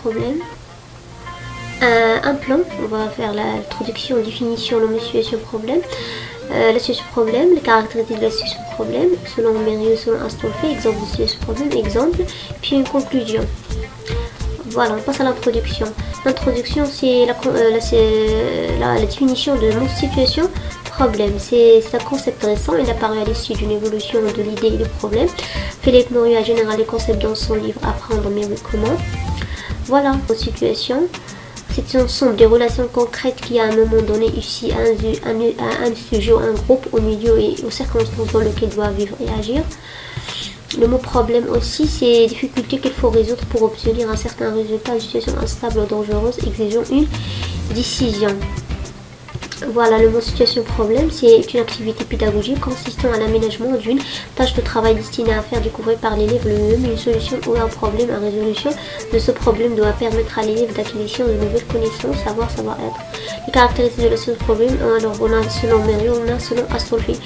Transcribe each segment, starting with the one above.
Problème. Un plan, on va faire l'introduction, définition, nom de situation problème. La situation problème, les caractéristiques de la situation problème, selon Mérieux, selon Astolfi, exemple de situation problème, exemple, puis une conclusion. Voilà, on passe à l'introduction. L'introduction, c'est la définition de nom de situation problème. C'est un concept récent, il apparaît à l'issue d'une évolution de l'idée et du problème. Philippe Mérieux a généré les concepts dans son livre Apprendre mais comment. Voilà, une situation. C'est un ensemble des relations concrètes qui, à un moment donné, ici un sujet ou un groupe au milieu et aux circonstances dans lesquelles il doit vivre et agir. Le mot problème aussi, c'est les difficultés qu'il faut résoudre pour obtenir un certain résultat, une situation instable ou dangereuse exigeant une décision. Voilà, le mot situation problème, c'est une activité pédagogique consistant à l'aménagement d'une tâche de travail destinée à faire découvrir par l'élève lui-même une solution ou un problème. La résolution de ce problème doit permettre à l'élève d'acquisition de nouvelles connaissances, savoir-être. Les caractéristiques de la situation problème, alors on a selon Mérieux, on a selon Astolfi.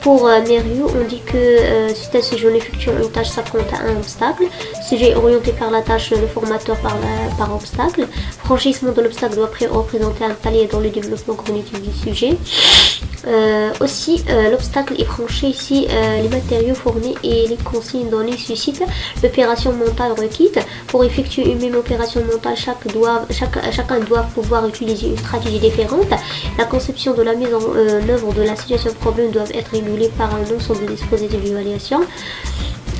Pour Mérieux, on dit que suite à ce sujet, en effectuant une tâche s'affronte à un obstacle. Sujet orienté par la tâche, le formateur par obstacle. Franchissement de l'obstacle doit représenter un palier dans le développement cognitif du sujet. L'obstacle est franchi si les matériaux fournis et les consignes données suscitent l'opération mentale requise. Pour effectuer une même opération mentale, chacun doit pouvoir utiliser une stratégie différente. La conception de la mise en œuvre de la situation problème doit être régulée par un ensemble de dispositifs d'évaluation.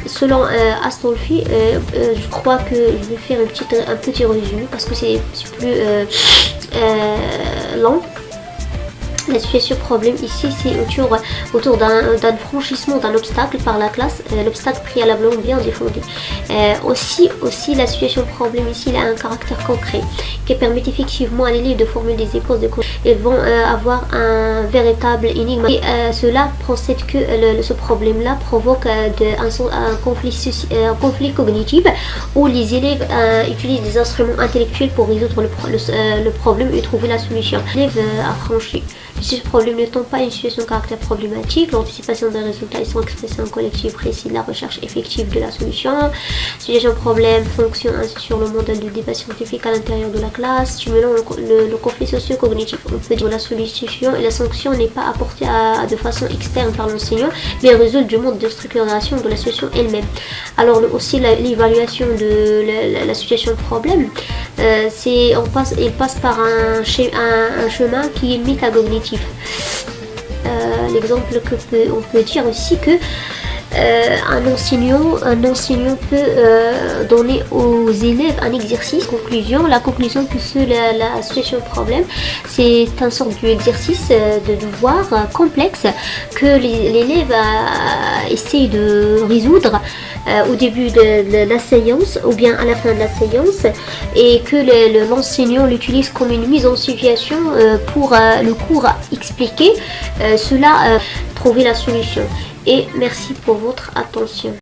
Selon Astolfi, je crois que je vais faire un petit résumé parce que c'est plus long. La situation problème ici, c'est autour d'un franchissement d'un obstacle par la classe, l'obstacle préalablement bien défendu. Aussi, la situation problème ici, il a un caractère concret qui permet effectivement à l'élève de formuler des hypothèses de contrôle. Ils vont avoir un véritable énigme. Et cela procède que ce problème-là provoque un conflit cognitif où les élèves utilisent des instruments intellectuels pour résoudre le problème et trouver la solution. L'élève a franchi. Ce problème n'étant pas une situation de caractère problématique, l'anticipation des résultats sont expressés en collectif précis de la recherche effective de la solution. Situation problème fonctionne ainsi sur le modèle de débat scientifique à l'intérieur de la classe, stimulant le conflit socio-cognitif. On peut dire que la solution et la sanction n'est pas apportée de façon externe par l'enseignant, mais elle résulte du mode de structuration de la situation elle-même. Alors aussi l'évaluation de la situation problème, il passe par un chemin qui est métacognitif. L'exemple on peut dire aussi que un enseignant peut donner aux élèves un exercice. La conclusion que la situation problème, c'est un sorte d'exercice de devoir complexe que l'élève essaie de résoudre au début de la séance ou bien à la fin de la séance, et que l'enseignant l'utilise comme une mise en situation pour le cours expliquer trouver la solution. Et merci pour votre attention.